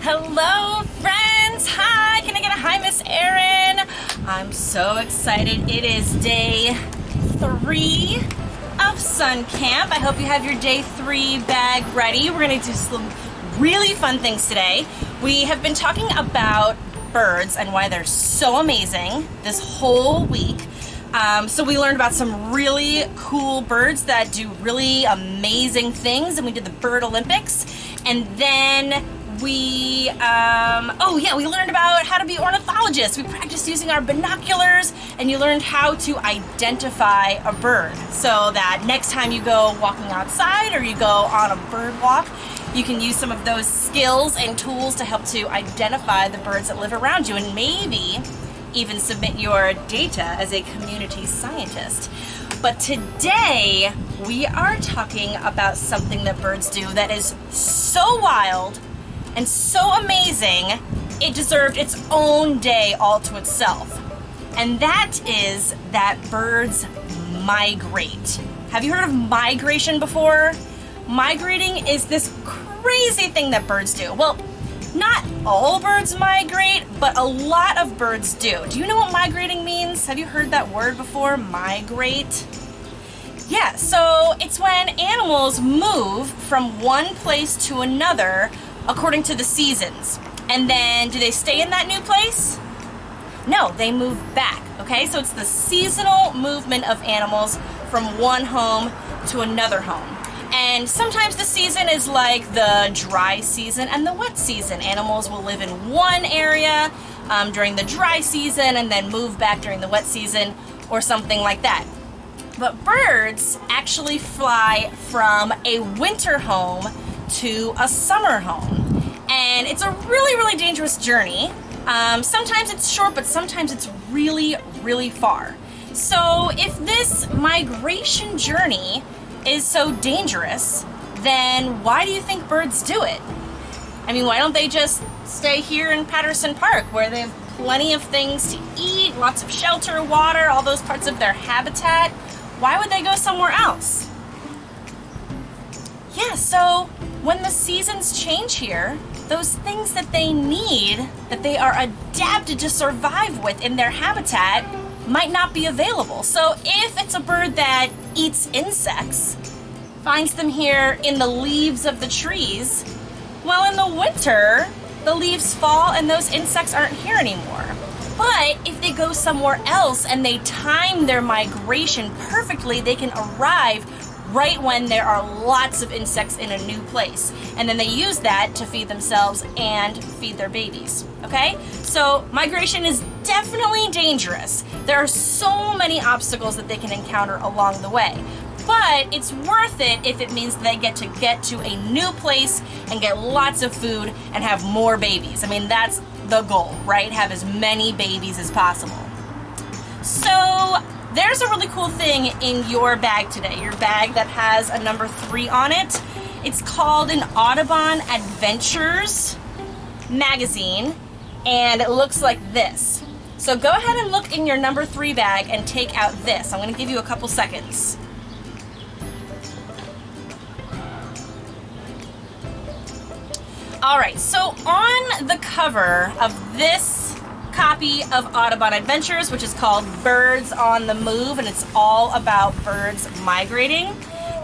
Hello, friends. Hi. Can I get a hi, Miss Erin? I'm so excited. It is day 3 of Sun Camp. I hope you have your day 3 bag ready. We're going to do some really fun things today. We have been talking about birds and why they're so amazing this whole week. So we learned about some really cool birds that do really amazing things, and we did the Bird Olympics. And then we learned about how to be ornithologists. We practiced using our binoculars, and you learned how to identify a bird so that next time you go walking outside or you go on a bird walk, you can use some of those skills and tools to help to identify the birds that live around you, and maybe even submit your data as a community scientist. But today we are talking about something that birds do that is so wild and so amazing it deserved its own day all to itself. And that is that birds migrate. Have you heard of migration before? Migrating is this crazy thing that birds do. Well, not all birds migrate, but a lot of birds do. Do you know what migrating means? Have you heard that word before, migrate? Yeah, so it's when animals move from one place to another according to the seasons. And then do they stay in that new place? No, they move back, okay? So it's the seasonal movement of animals from one home to another home. And sometimes the season is like the dry season and the wet season. Animals will live in one area during the dry season and then move back during the wet season or something like that. But birds actually fly from a winter home to a summer home. And it's a really, really dangerous journey. Sometimes it's short, but sometimes it's really, really far. So if this migration journey is so dangerous, then why do you think birds do it? I mean, why don't they just stay here in Patterson Park where they have plenty of things to eat, lots of shelter, water, all those parts of their habitat? Why would they go somewhere else? Yeah, so when the seasons change here, those things that they need, that they are adapted to survive with in their habitat, might not be available. So if it's a bird that eats insects, finds them here in the leaves of the trees, well, in the winter, the leaves fall and those insects aren't here anymore. But if they go somewhere else and they time their migration perfectly, they can arrive right when there are lots of insects in a new place. And then they use that to feed themselves and feed their babies, okay? So migration is definitely dangerous. There are so many obstacles that they can encounter along the way. But it's worth it if it means they get to a new place and get lots of food and have more babies. I mean, that's the goal, right? Have as many babies as possible. So there's a really cool thing in your bag today, your bag that has a number 3 on it. It's called an Audubon Adventures magazine, and it looks like this. So go ahead and look in your number 3 bag and take out this. I'm going to give you a couple seconds. Alright, so on the cover of this copy of Audubon Adventures, which is called Birds on the Move, and it's all about birds migrating,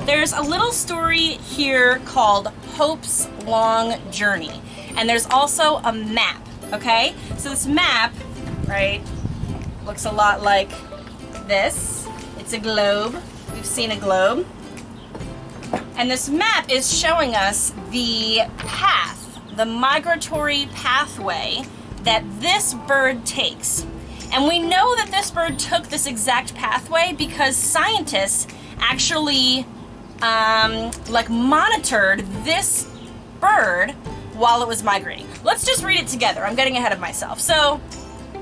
there's a little story here called Hope's Long Journey. And there's also a map, okay? So this map, right, looks a lot like this. It's a globe. We've seen a globe. And this map is showing us the path, the migratory pathway that this bird takes. And we know that this bird took this exact pathway because scientists actually monitored this bird while it was migrating. Let's just read it together. I'm getting ahead of myself. So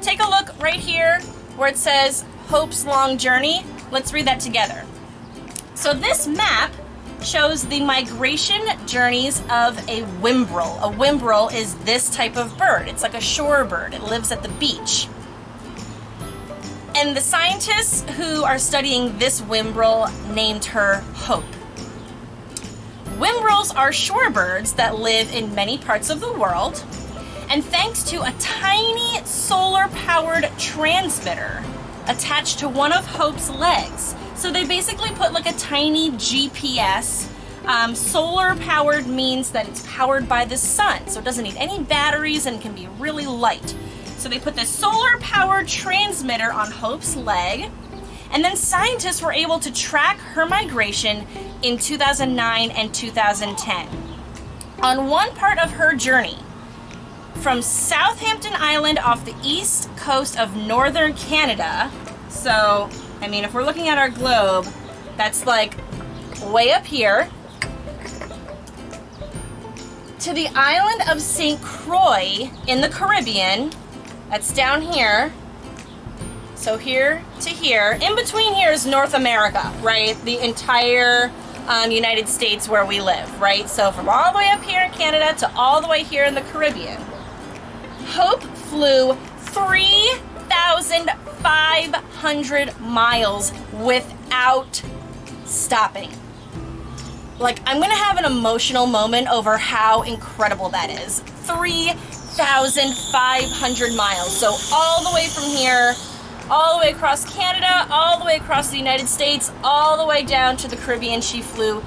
take a look right here where it says Hope's Long Journey. Let's read that together. So this map shows the migration journeys of a Wimbrell. A Wimbrell is this type of bird. It's like a shore bird. It lives at the beach. And the scientists who are studying this Wimbrell named her Hope. Wimbrels are shorebirds that live in many parts of the world, And thanks to a tiny solar-powered transmitter attached to one of Hope's legs. So they basically put like a tiny GPS. Solar-powered means that it's powered by the sun, so it doesn't need any batteries and can be really light. So they put this solar-powered transmitter on Hope's leg, and then scientists were able to track her migration in 2009 and 2010. On one part of her journey, from Southampton Island off the east coast of northern Canada, so, I mean, if we're looking at our globe, that's like way up here, to the island of St. Croix in the Caribbean, that's down here, so here to here. In between here is North America, right? The entire United States where we live, right? So from all the way up here in Canada to all the way here in the Caribbean. Hope flew 3,500 miles without stopping. Like, I'm gonna have an emotional moment over how incredible that is. 3,500 miles. So all the way from here, all the way across Canada, all the way across the United States, all the way down to the Caribbean, she flew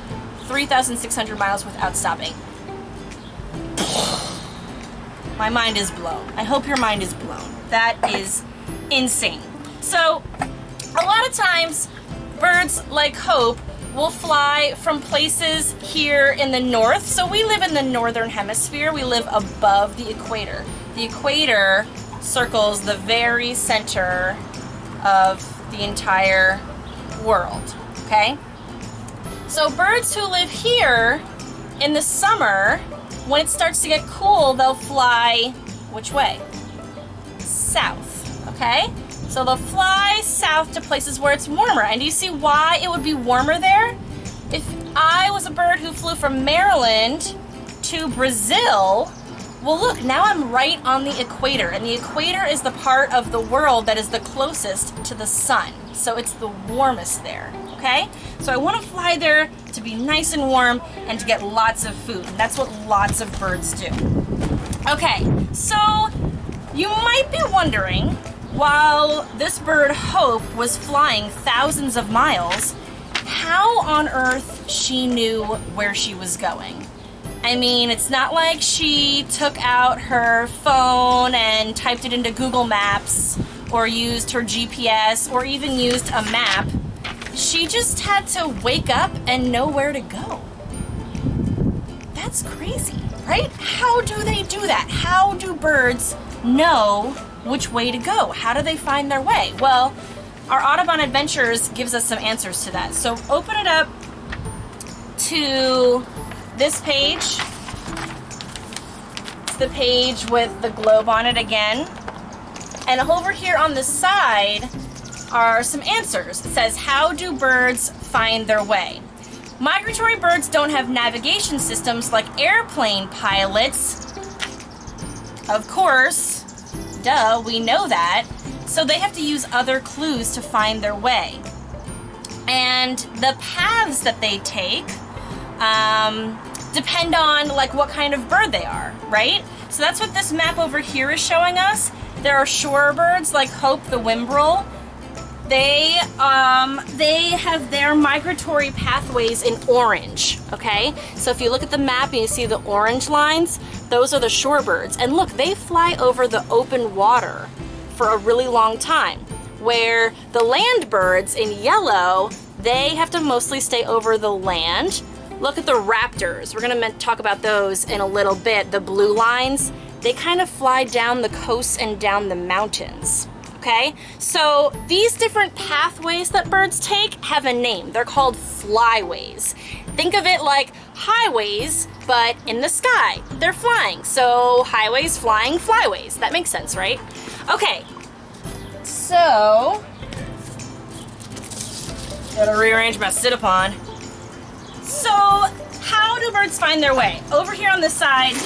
3,600 miles without stopping. My mind is blown. I hope your mind is blown. That is insane. So, a lot of times, birds like Hope will fly from places here in the north. So we live in the northern hemisphere. We live above the equator. The equator circles the very center of the entire world, okay? So birds who live here in the summer, when it starts to get cool, they'll fly which way? South, okay? So they'll fly south to places where it's warmer. And do you see why it would be warmer there? If I was a bird who flew from Maryland to Brazil, well look, now I'm right on the equator, and the equator is the part of the world that is the closest to the sun. So it's the warmest there, okay? So I want to fly there to be nice and warm and to get lots of food. And that's what lots of birds do. Okay, so you might be wondering, while this bird Hope was flying thousands of miles, how on earth she knew where she was going. I mean, it's not like she took out her phone and typed it into Google Maps or used her GPS or even used a map. She just had to wake up and know where to go. That's crazy, right? How do they do that? How do birds know which way to go? How do they find their way? Well, our Audubon Adventures gives us some answers to that. So open it up to this page. It's the page with the globe on it again. And over here on the side are some answers. It says, how do birds find their way? Migratory birds don't have navigation systems like airplane pilots. Of course, duh, we know that. So they have to use other clues to find their way. And the paths that they take depend on like what kind of bird they are, right? So that's what this map over here is showing us. There are shorebirds like Hope the Wimbrell. They have their migratory pathways in orange, okay? So if you look at the map and you see the orange lines, those are the shorebirds. And look, they fly over the open water for a really long time, where the land birds in yellow, they have to mostly stay over the land. Look at the raptors. We're gonna talk about those in a little bit. The blue lines, they kind of fly down the coasts and down the mountains, okay? So these different pathways that birds take have a name. They're called flyways. Think of it like highways, but in the sky. They're flying, so highways, flying, flyways. That makes sense, right? Okay, so, gotta rearrange my sit-upon. So, how do birds find their way? Over here on this side,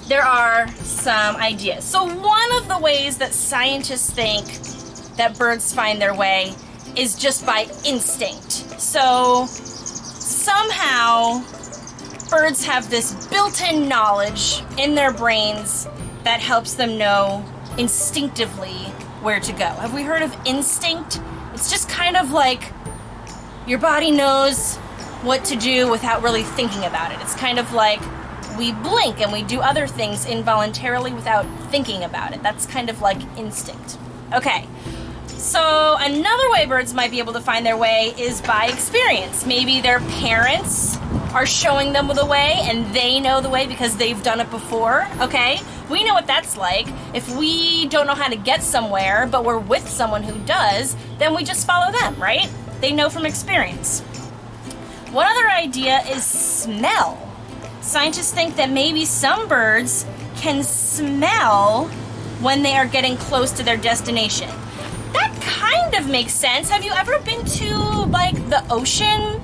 there are some ideas. So one of the ways that scientists think that birds find their way is just by instinct. So somehow birds have this built-in knowledge in their brains that helps them know instinctively where to go. Have we heard of instinct? It's just kind of like your body knows what to do without really thinking about it. It's kind of like we blink and we do other things involuntarily without thinking about it. That's kind of like instinct. Okay, so another way birds might be able to find their way is by experience. Maybe their parents are showing them the way and they know the way because they've done it before, okay? We know what that's like. If we don't know how to get somewhere, but we're with someone who does, then we just follow them, right? They know from experience. One other idea is smell. Scientists think that maybe some birds can smell when they are getting close to their destination. That kind of makes sense. Have you ever been to like the ocean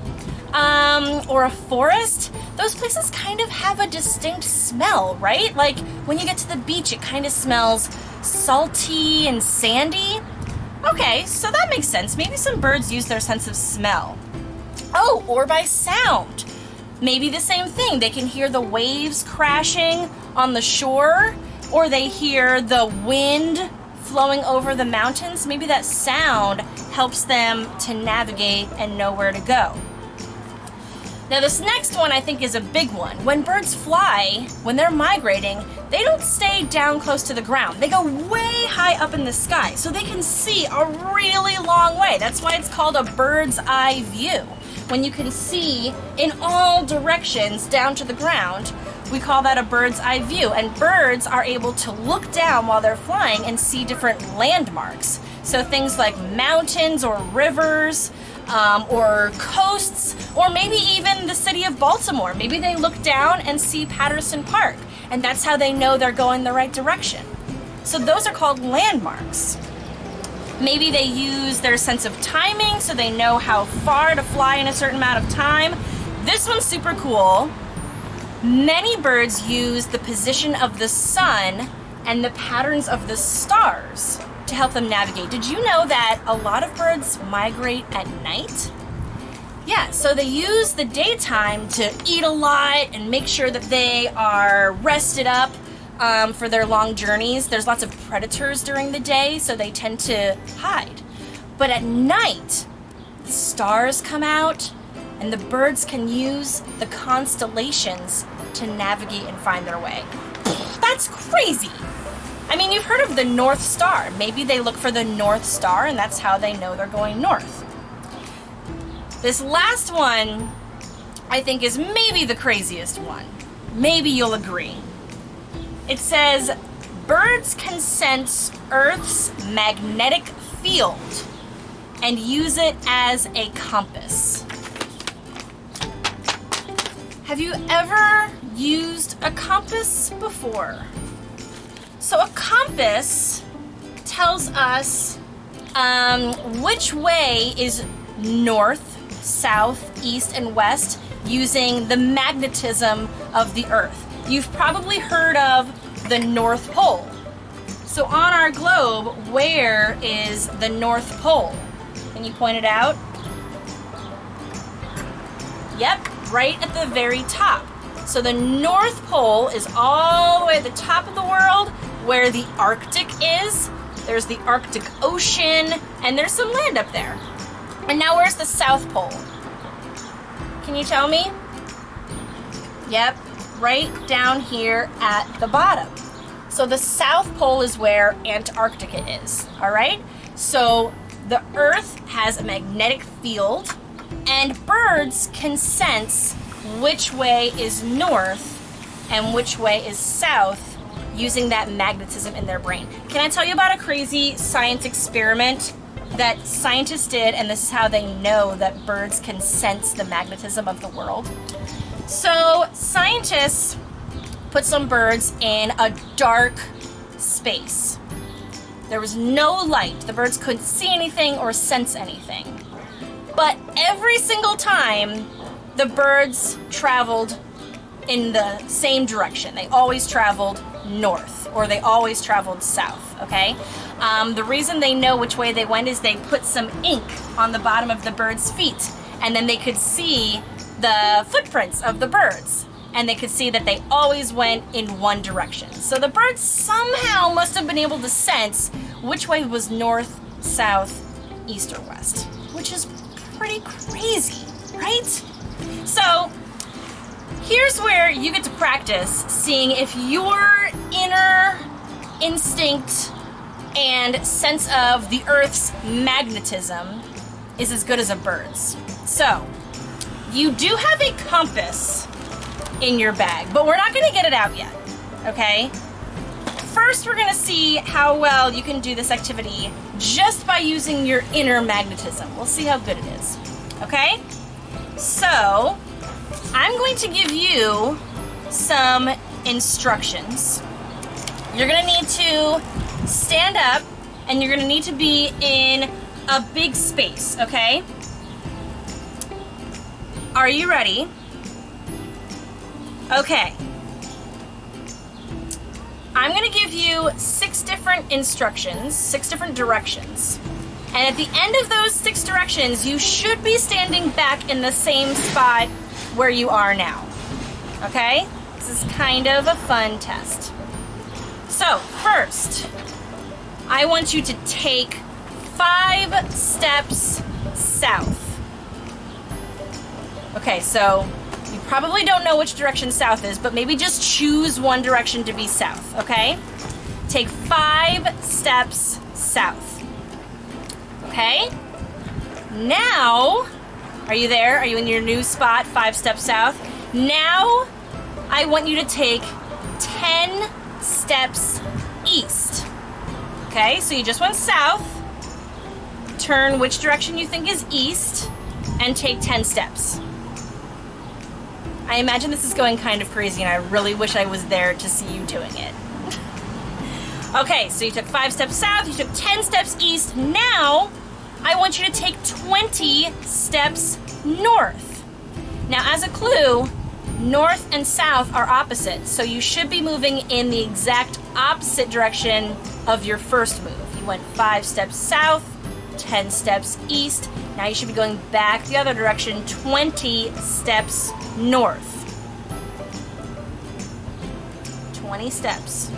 or a forest? Those places kind of have a distinct smell, right? Like when you get to the beach, it kind of smells salty and sandy. Okay, so that makes sense. Maybe some birds use their sense of smell. Oh, or by sound. Maybe the same thing. They can hear the waves crashing on the shore, or they hear the wind flowing over the mountains. Maybe that sound helps them to navigate and know where to go. Now this next one I think is a big one. When birds fly, when they're migrating, they don't stay down close to the ground. They go way high up in the sky so they can see a really long way. That's why it's called a bird's eye view. When you can see in all directions down to the ground, we call that a bird's eye view. And birds are able to look down while they're flying and see different landmarks. So things like mountains or rivers, or coasts, or maybe even the city of Baltimore. Maybe they look down and see Patterson Park, and that's how they know they're going the right direction. So those are called landmarks. Maybe they use their sense of timing, so they know how far to fly in a certain amount of time. This one's super cool. Many birds use the position of the sun and the patterns of the stars to help them navigate. Did you know that a lot of birds migrate at night? Yeah, so they use the daytime to eat a lot and make sure that they are rested up for their long journeys. There's lots of predators during the day, so they tend to hide. But at night, the stars come out and the birds can use the constellations to navigate and find their way. That's crazy! I mean, you've heard of the North Star. Maybe they look for the North Star and that's how they know they're going north. This last one, I think, is maybe the craziest one. Maybe you'll agree. It says, birds can sense Earth's magnetic field and use it as a compass. Have you ever used a compass before? So a compass tells us which way is north, south, east, and west using the magnetism of the Earth. You've probably heard of the North Pole. So on our globe, where is the North Pole? Can you point it out? Yep, right at the very top. So the North Pole is all the way at the top of the world where the Arctic is. There's the Arctic Ocean, and there's some land up there. And now where's the South Pole? Can you tell me? Yep, right down here at the bottom. So the South Pole is where Antarctica is, all right? So the Earth has a magnetic field, and birds can sense which way is north and which way is south using that magnetism in their brain. Can I tell you about a crazy science experiment that scientists did, and this is how they know that birds can sense the magnetism of the world? So scientists put some birds in a dark space. There was no light. The birds couldn't see anything or sense anything. But every single time, the birds traveled in the same direction. They always traveled north, or they always traveled south, okay? The reason they know which way they went is they put some ink on the bottom of the bird's feet, and then they could see the footprints of the birds. and they could see that they always went in one direction. So the birds somehow must have been able to sense which way was north, south, east, or west, which is pretty crazy, right? So here's where you get to practice seeing if your inner instinct and sense of the Earth's magnetism is as good as a bird's. So, you do have a compass in your bag, but we're not gonna get it out yet, okay? First, we're gonna see how well you can do this activity just by using your inner magnetism. We'll see how good it is, okay? So, I'm going to give you some instructions. You're gonna need to stand up and you're gonna need to be in a big space, okay? Are you ready? Okay. I'm gonna give you 6 different instructions, 6 different directions. And at the end of those 6 directions, you should be standing back in the same spot where you are now. Okay? This is kind of a fun test. So, first, I want you to take 5 steps south. Okay, so you probably don't know which direction south is, but maybe just choose one direction to be south, okay? Take 5 steps south. Okay? Now, are you there? Are you in your new spot, 5 steps south? Now, I want you to take 10 steps east. Okay, so you just went south, turn which direction you think is east, and take 10 steps. I imagine this is going kind of crazy, and I really wish I was there to see you doing it. Okay, so you took 5 steps south, you took 10 steps east. Now, I want you to take 20 steps north. Now, as a clue, north and south are opposite, so you should be moving in the exact opposite direction of your first move. You went 5 steps south, 10 steps east. Now you should be going back the other direction, 20 steps north. 20 steps.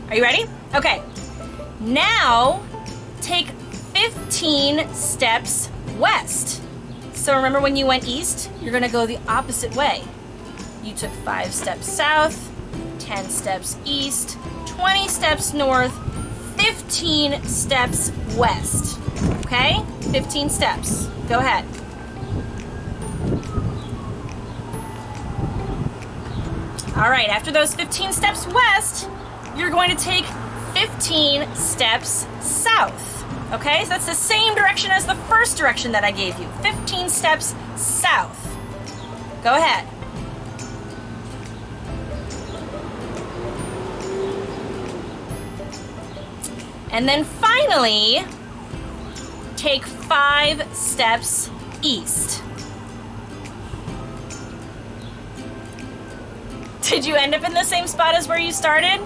Are you ready? Okay. Now, take 15 steps west. So remember when you went east, you're gonna go the opposite way. You took 5 steps south, 10 steps east, 20 steps north, 15 steps west. Okay? 15 steps. Go ahead. All right, after those 15 steps west, you're going to take 15 steps south. Okay, so that's the same direction as the first direction that I gave you. 15 steps south. Go ahead. And then finally, take 5 steps east. Did you end up in the same spot as where you started?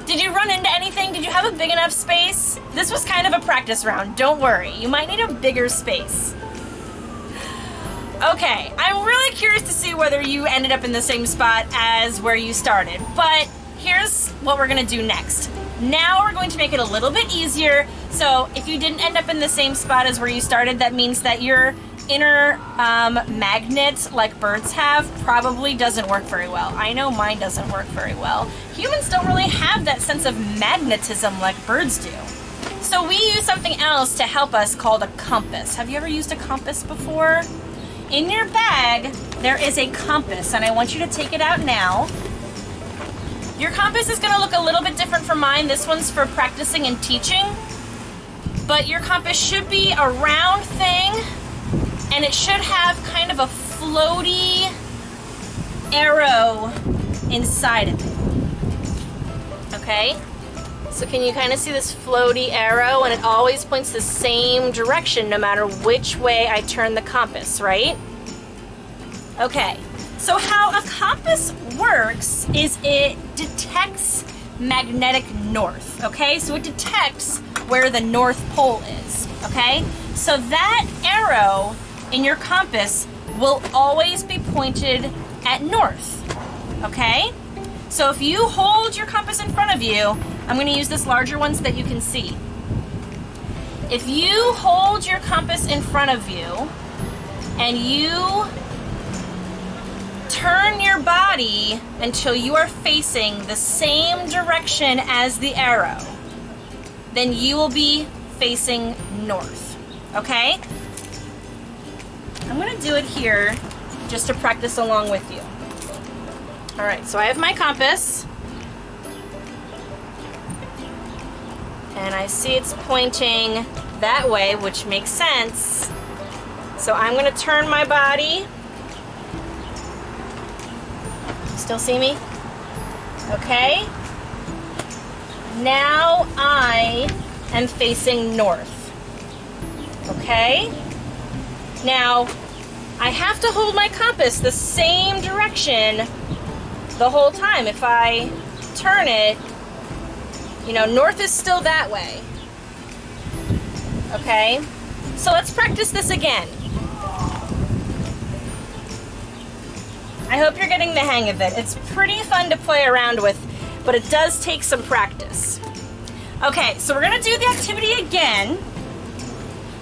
Did you run into anything? Did you have a big enough space? This was kind of a practice round, don't worry. You might need a bigger space. Okay, I'm really curious to see whether you ended up in the same spot as where you started, but here's what we're gonna do next. Now we're going to make it a little bit easier. So if you didn't end up in the same spot as where you started, that means that your inner magnet, like birds have, probably doesn't work very well. I know mine doesn't work very well. Humans don't really have that sense of magnetism like birds do. So we use something else to help us called a compass. Have you ever used a compass before? In your bag, there is a compass, and I want you to take it out now. Your compass is gonna look a little bit different from mine. This one's for practicing and teaching. But your compass should be a round thing, and it should have kind of a floaty arrow inside of it. Okay? So can you kind of see this floaty arrow? And it always points the same direction no matter which way I turn the compass, right? Okay. So how a compass works is it detects magnetic north, okay? So it detects where the North Pole is. okay? So that arrow in your compass will always be pointed at north, okay? So if you hold your compass in front of you, I'm going to use this larger one so that you can see. If you hold your compass in front of you and you turn your body until you are facing the same direction as the arrow, then you will be facing north, okay? I'm going to do it here just to practice along with you. All right, so I have my compass, and I see it's pointing that way, which makes sense. So I'm going to turn my body. Still see me? Okay. Now I am facing north. Okay. Now I have to hold my compass the same direction the whole time. If I turn it, you know, north is still that way. Okay? So let's practice this again. I hope you're getting the hang of it. It's pretty fun to play around with, but it does take some practice. Okay, so we're gonna do the activity again.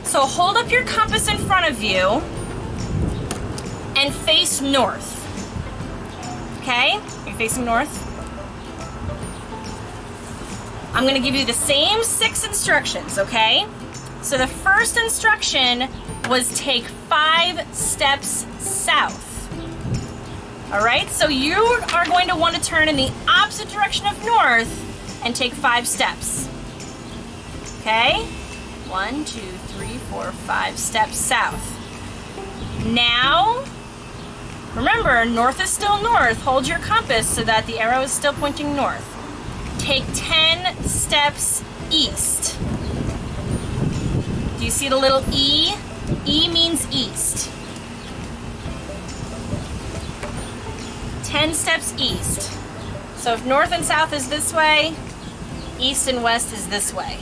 So hold up your compass in front of you and face north. Okay? Are you facing north? I'm going to give you the same 6 instructions, okay? So the first instruction was take 5 steps south. All right? So you are going to want to turn in the opposite direction of north and take 5 steps. Okay? 1, 2, 3, 4, 5 steps south. Now, remember, north is still north. Hold your compass so that the arrow is still pointing north. Take 10 steps east. Do you see the little E? E means east. 10 steps east. So if north and south is this way, east and west is this way.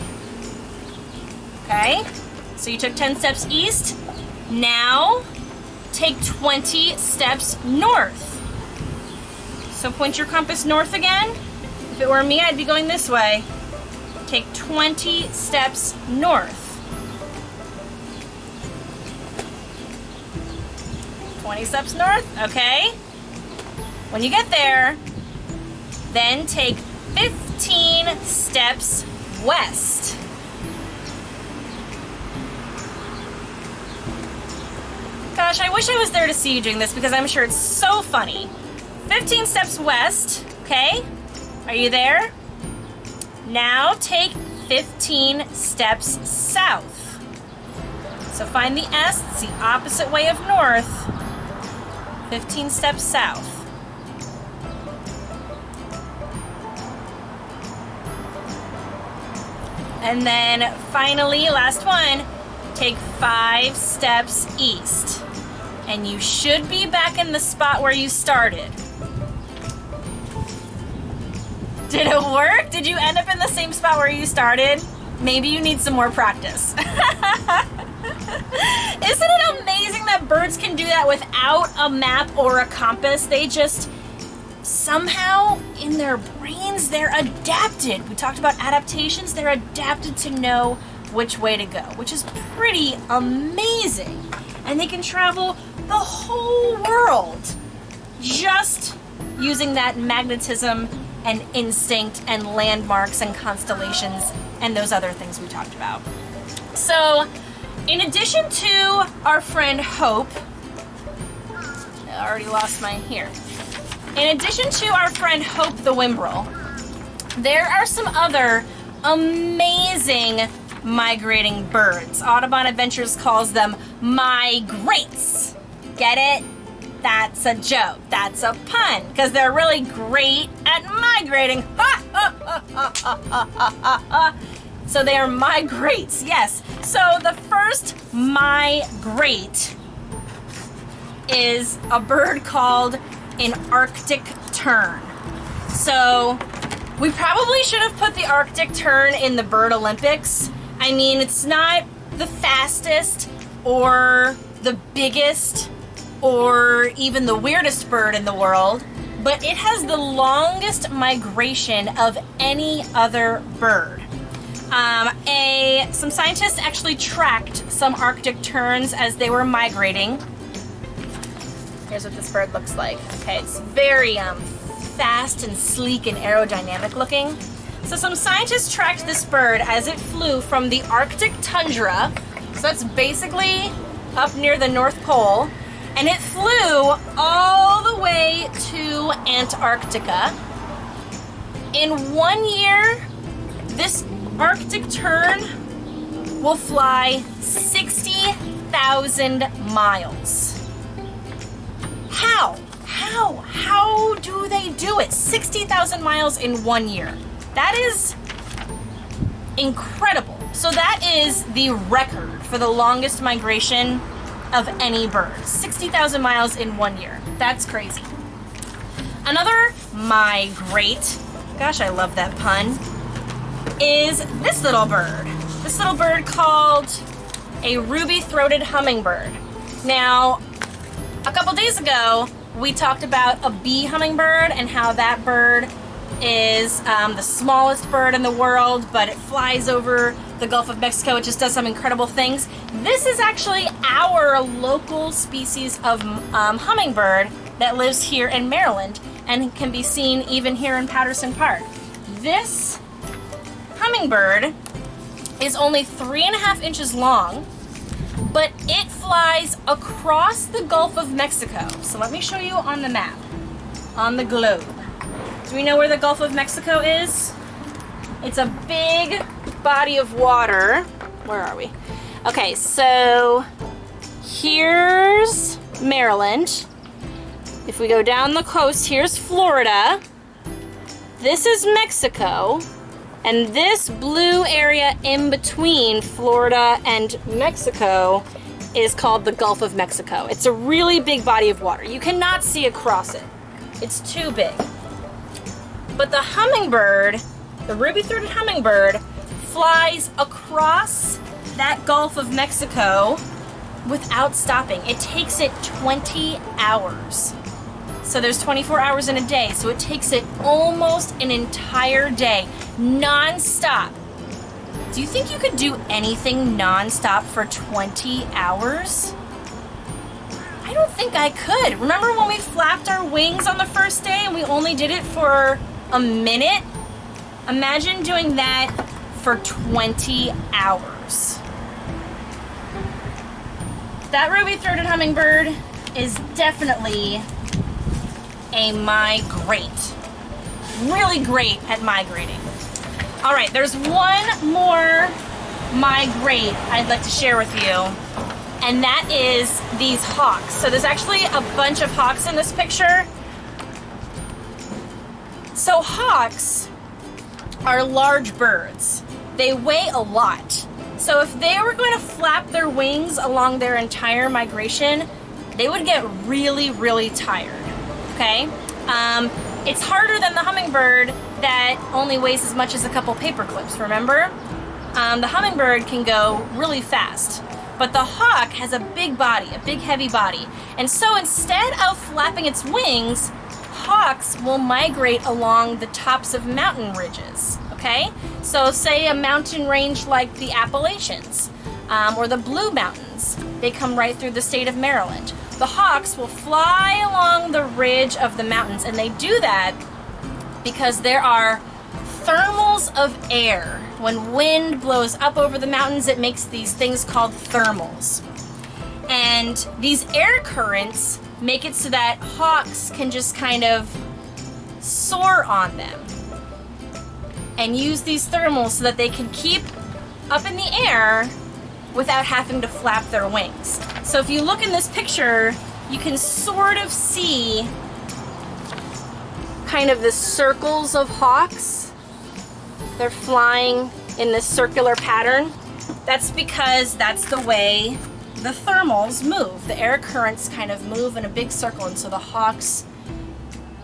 Okay? So you took 10 steps east. Now, take 20 steps north. So point your compass north again. If it were me, I'd be going this way. Take 20 steps north. 20 steps north, okay. When you get there, then take 15 steps west. Gosh, I wish I was there to see you doing this because I'm sure it's so funny. 15 steps west, okay? Are you there? Now take 15 steps south. So find the S, it's the opposite way of north. 15 steps south. And then finally, last one, take 5 steps east. And you should be back in the spot where you started. Did it work? Did you end up in the same spot where you started? Maybe you need some more practice. Isn't it amazing that birds can do that without a map or a compass? They just somehow in their brains, they're adapted. We talked about adaptations. They're adapted to know which way to go, which is pretty amazing. And they can travel the whole world just using that magnetism and instinct and landmarks and constellations and those other things we talked about. So, in addition to our friend Hope, I already lost mine here. In addition to our friend Hope the Wimbrell, there are some other amazing migrating birds. Audubon Adventures calls them migrates. Get it? That's a joke. That's a pun, because they're really great at migrating. So they are migrates, yes. So the first migrate is a bird called an Arctic tern. So we probably should have put the Arctic tern in the Bird Olympics. I mean, it's not the fastest or the biggest or even the weirdest bird in the world, but it has the longest migration of any other bird. Some scientists actually tracked some Arctic terns as they were migrating. Here's what this bird looks like. Okay, it's very fast and sleek and aerodynamic looking. So some scientists tracked this bird as it flew from the Arctic tundra, so that's basically up near the North Pole, and it flew all the way to Antarctica. In 1 year, this Arctic tern will fly 60,000 miles. How do they do it? 60,000 miles in 1 year. That is incredible. So that is the record for the longest migration of any bird. 60,000 miles in 1 year. That's crazy. Another migrate, gosh, I love that pun, is this little bird. This little bird called a ruby-throated hummingbird. Now, a couple days ago, we talked about a bee hummingbird and how that bird is the smallest bird in the world, but it flies over the Gulf of Mexico. It just does some incredible things. This is actually our local species of hummingbird that lives here in Maryland and can be seen even here in Patterson Park. This hummingbird is only 3.5 inches long, but it flies across the Gulf of Mexico. So let me show you on the map, on the globe. Do we know where the Gulf of Mexico is? It's a big body of water. Where are we? Okay, so here's Maryland. If we go down the coast, here's Florida. This is Mexico. And this blue area in between Florida and Mexico is called the Gulf of Mexico. It's a really big body of water. You cannot see across it. It's too big. But the hummingbird, the ruby-throated hummingbird, flies across that Gulf of Mexico without stopping. It takes it 20 hours. So there's 24 hours in a day, so it takes it almost an entire day, non-stop. Do you think you could do anything non-stop for 20 hours? I don't think I could. Remember when we flapped our wings on the first day and we only did it for a minute? Imagine doing that for 20 hours. That ruby-throated hummingbird is definitely a migrate. Really great at migrating. All right, there's one more migrate I'd like to share with you, and that is these hawks. So there's actually a bunch of hawks in this picture. So hawks are large birds. They weigh a lot. So if they were going to flap their wings along their entire migration, they would get really, really tired. Okay? It's harder than the hummingbird that only weighs as much as a couple paper clips, remember? The hummingbird can go really fast, but the hawk has a big body, a big heavy body. And so instead of flapping its wings, hawks will migrate along the tops of mountain ridges, okay? So say a mountain range like the Appalachians or the Blue Mountains. They come right through the state of Maryland. The hawks will fly along the ridge of the mountains, and they do that because there are thermals of air. When wind blows up over the mountains, it makes these things called thermals. And these air currents make it so that hawks can just kind of soar on them and use these thermals so that they can keep up in the air without having to flap their wings. So if you look in this picture, you can sort of see kind of the circles of hawks. They're flying in this circular pattern. That's because that's the way the thermals move. The air currents kind of move in a big circle, and so the hawks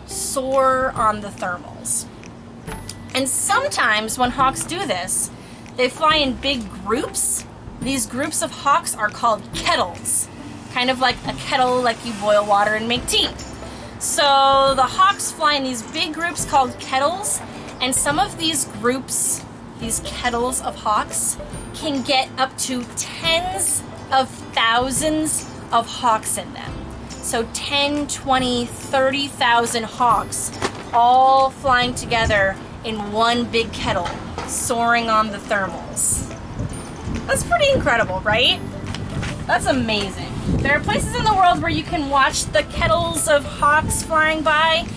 soar on the thermals. And sometimes when hawks do this, they fly in big groups. These groups of hawks are called kettles, kind of like a kettle like you boil water and make tea. So the hawks fly in these big groups called kettles, and some of these groups, these kettles of hawks, can get up to tens of thousands of hawks in them. So 10, 20, 30,000 hawks all flying together in one big kettle, soaring on the thermals. That's pretty incredible, right? That's amazing. There are places in the world where you can watch the kettles of hawks flying by.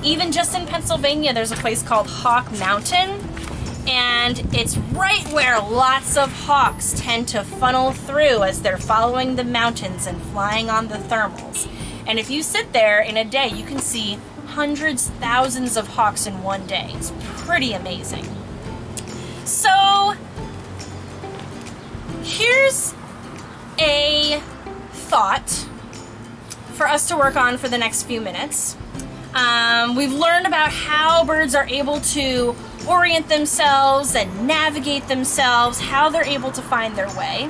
Even just in Pennsylvania, there's a place called Hawk Mountain, and it's right where lots of hawks tend to funnel through as they're following the mountains and flying on the thermals. And if you sit there in a day, you can see hundreds, thousands of hawks in one day. It's pretty amazing. So here's a thought for us to work on for the next few minutes. We've learned about how birds are able to orient themselves and navigate themselves, how they're able to find their way.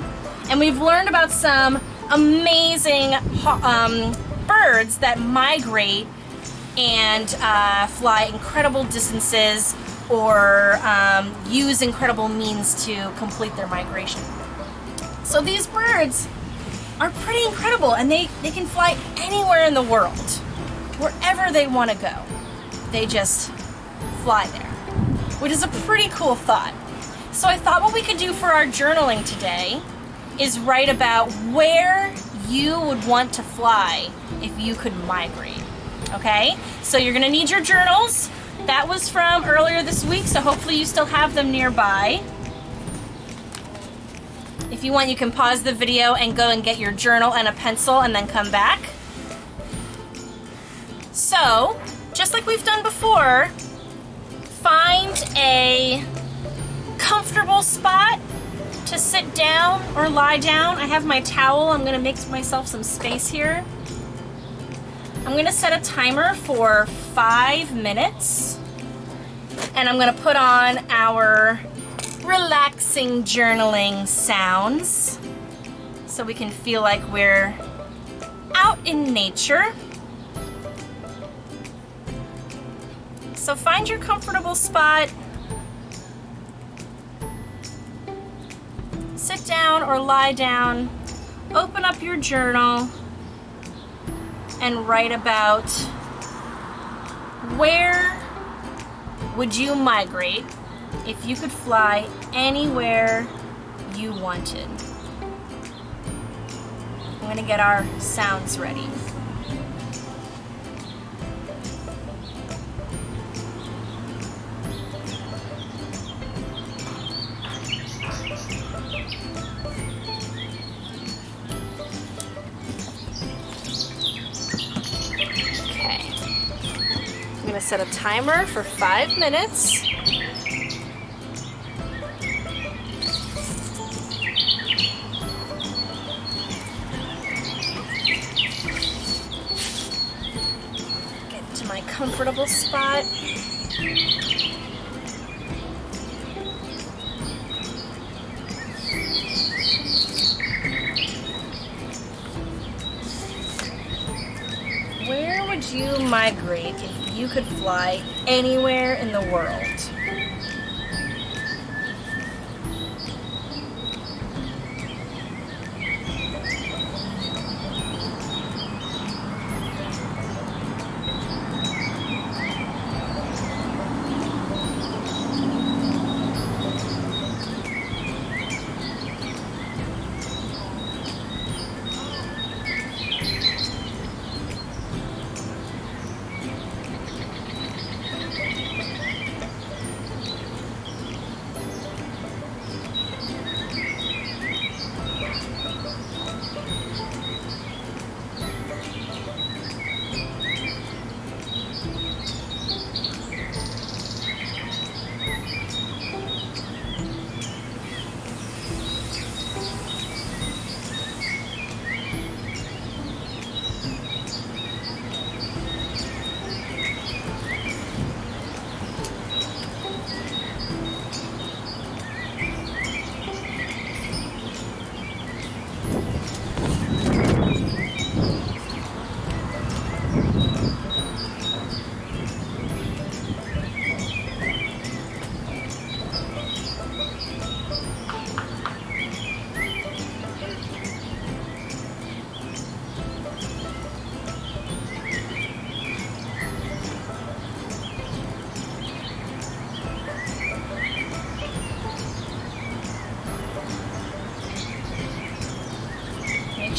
And we've learned about some amazing birds that migrate and fly incredible distances or use incredible means to complete their migration. So these birds are pretty incredible, and they can fly anywhere in the world, wherever they want to go. They just fly there, which is a pretty cool thought. So I thought what we could do for our journaling today is write about where you would want to fly if you could migrate. Okay? So you're going to need your journals. That was from earlier this week, so hopefully you still have them nearby. If you want, you can pause the video and go and get your journal and a pencil and then come back. So, just like we've done before, find a comfortable spot to sit down or lie down. I have my towel. I'm going to make myself some space here. I'm going to set a timer for 5 minutes. And I'm going to put on our relaxing journaling sounds so we can feel like we're out in nature. So find your comfortable spot, sit down or lie down, open up your journal, and write about where would you migrate if you could fly anywhere you wanted. I'm going to get our sounds ready. Okay. I'm going to set a timer for 5 minutes. My comfortable spot. Where would you migrate if you could fly anywhere in the world?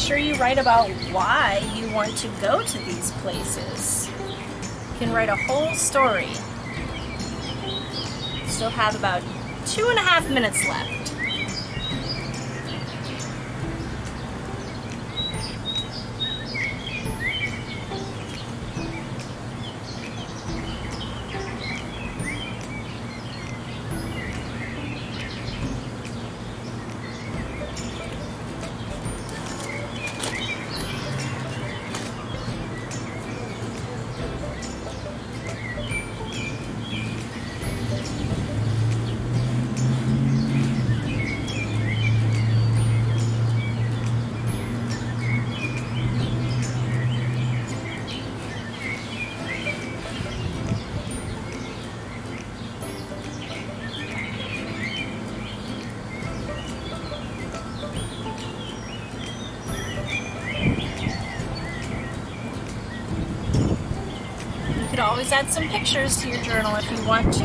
sure you write about why you want to go to these places. You can write a whole story. Still have about 2.5 minutes left. Always add some pictures to your journal if you want to.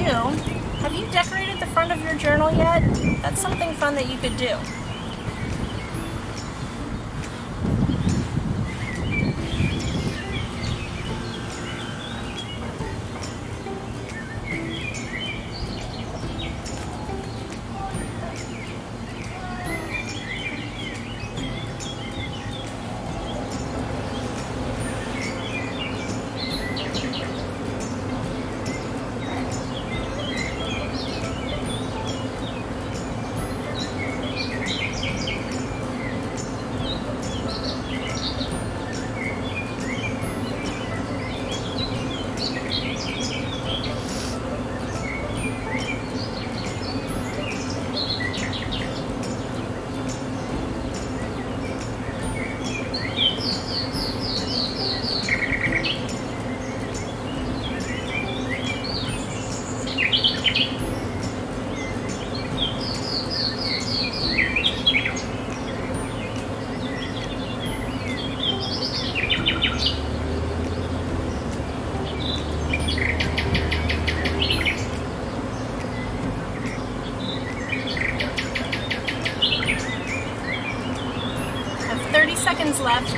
Have you decorated the front of your journal yet? That's something fun that you could do. Seconds left.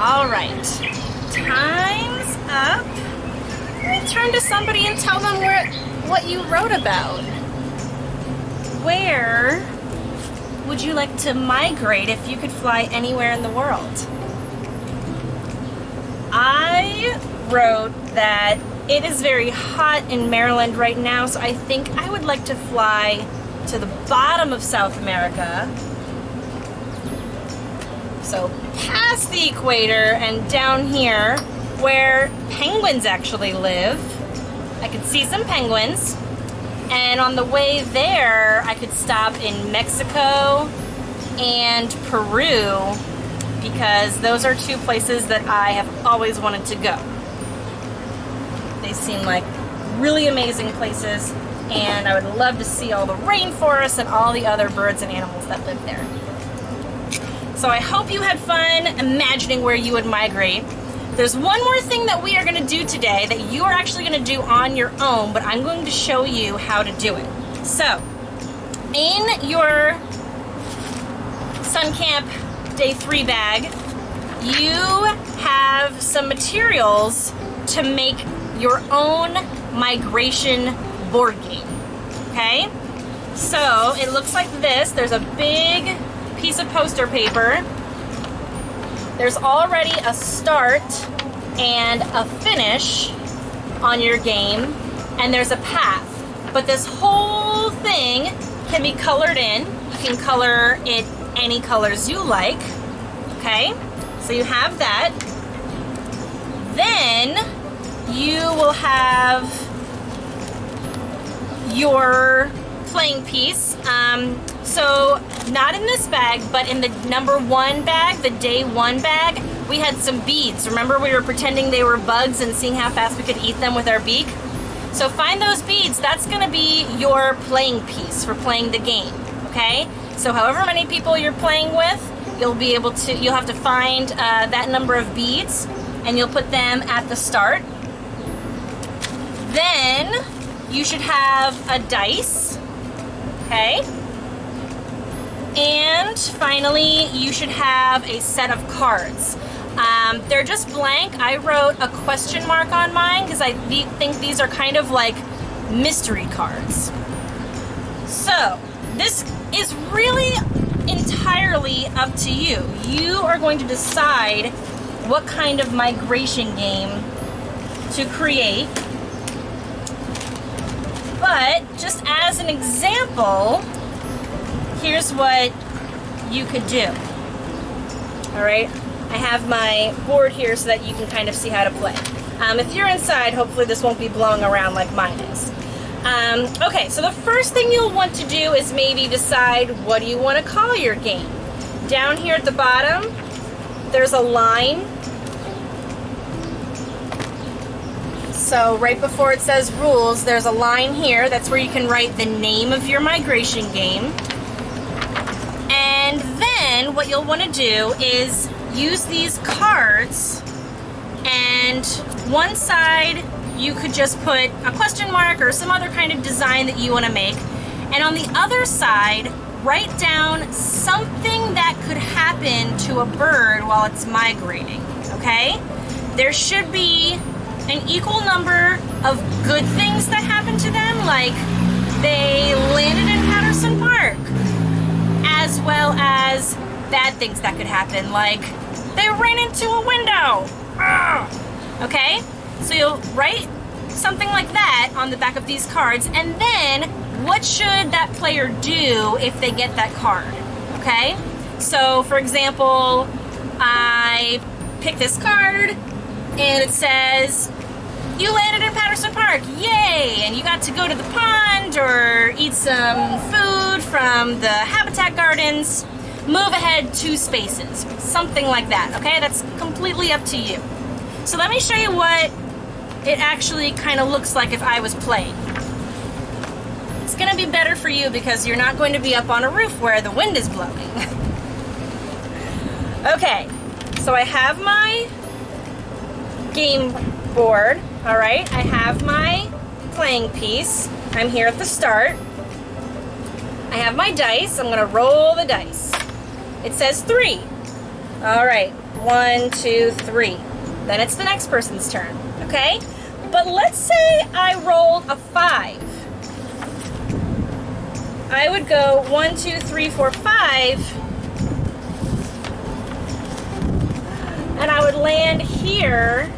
All right, time's up. Turn to somebody and tell them what you wrote about. Where would you like to migrate if you could fly anywhere in the world? I wrote that it is very hot in Maryland right now, so I think I would like to fly to the bottom of South America. So past the equator and down here where penguins actually live. I could see some penguins. And on the way there, I could stop in Mexico and Peru because those are two places that I have always wanted to go. They seem like really amazing places, and I would love to see all the rainforests and all the other birds and animals that live there. So I hope you had fun imagining where you would migrate. There's one more thing that we are going to do today that you are actually going to do on your own, but I'm going to show you how to do it. So, in your Sun Camp Day 3 bag, you have some materials to make your own migration board game, okay? So, it looks like this. There's a big piece of poster paper. There's already a start and a finish on your game, and there's a path. But this whole thing can be colored in. You can color it any colors you like, okay? So you have that. Then you will have your playing piece. So not in this bag, but in the number 1 bag, the day 1 bag, we had some beads. Remember we were pretending they were bugs and seeing how fast we could eat them with our beak? So find those beads. That's gonna be your playing piece for playing the game, okay? So however many people you're playing with, you'll have to find that number of beads, and you'll put them at the start. Then you should have a dice, okay? And finally, you should have a set of cards. They're just blank. I wrote a question mark on mine because I think these are kind of like mystery cards. So, this is really entirely up to you. You are going to decide what kind of migration game to create. But, just as an example, here's what you could do. Alright, I have my board here so that you can kind of see how to play. If you're inside, hopefully this won't be blowing around like mine is. Okay, so the first thing you'll want to do is maybe decide what do you want to call your game. Down here at the bottom, there's a line. So right before it says rules, there's a line here. That's where you can write the name of your migration game. And then what you'll want to do is use these cards, and one side you could just put a question mark or some other kind of design that you want to make, and on the other side write down something that could happen to a bird while it's migrating, okay? There should be an equal number of good things that happen to them, like they landed in Patterson Park, as well as bad things that could happen, like they ran into a window. Ugh. Okay? So you'll write something like that on the back of these cards, and then what should that player do if they get that card? Okay? So, for example, I pick this card, and it says, you landed in Patterson Park, yay! And you got to go to the pond or eat some food from the Habitat Gardens. Move ahead 2 spaces, something like that, okay? That's completely up to you. So let me show you what it actually kind of looks like if I was playing. It's gonna be better for you because you're not going to be up on a roof where the wind is blowing. Okay, so I have my game board, all right? I have my playing piece. I'm here at the start. I have my dice. I'm gonna roll the dice. It says 3. All right, 1, 2, 3. Then it's the next person's turn, okay? But let's say I rolled a 5. I would go 1, 2, 3, 4, 5, and I would land here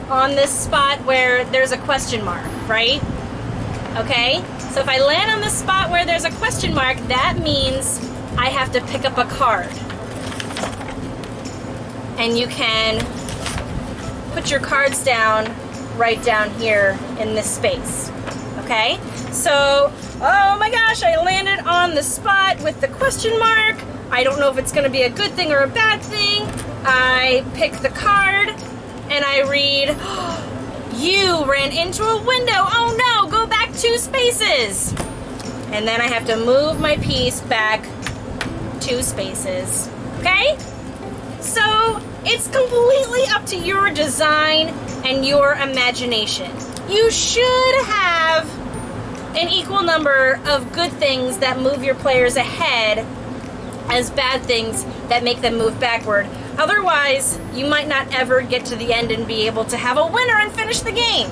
on this spot where there's a question mark, right? Okay, so if I land on the spot where there's a question mark, that means I have to pick up a card. And you can put your cards down right down here in this space, okay? So, oh my gosh, I landed on the spot with the question mark. I don't know if it's gonna be a good thing or a bad thing. I pick the card and I read, you ran into a window. Oh no, go back 2 spaces. And then I have to move my piece back 2 spaces. Okay? So it's completely up to your design and your imagination. You should have an equal number of good things that move your players ahead as bad things that make them move backward. Otherwise, you might not ever get to the end and be able to have a winner and finish the game.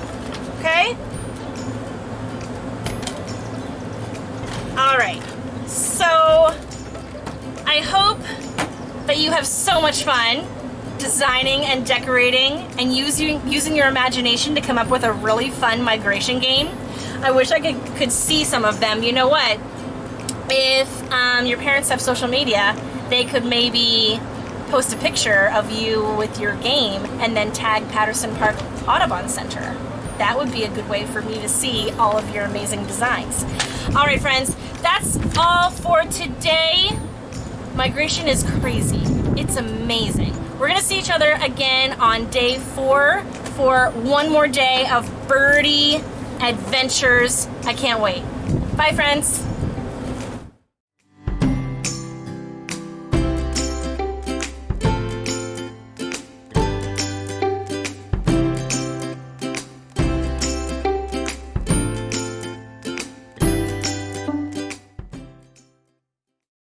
Okay? Alright, so I hope that you have so much fun designing and decorating and using your imagination to come up with a really fun migration game. I wish I could see some of them. You know what? If your parents have social media, they could maybe post a picture of you with your game and then tag Patterson Park Audubon Center. That would be a good way for me to see all of your amazing designs. All right, friends, that's all for today. Migration is crazy. It's amazing. We're gonna see each other again on day 4 for one more day of birdie adventures. I can't wait. Bye, friends.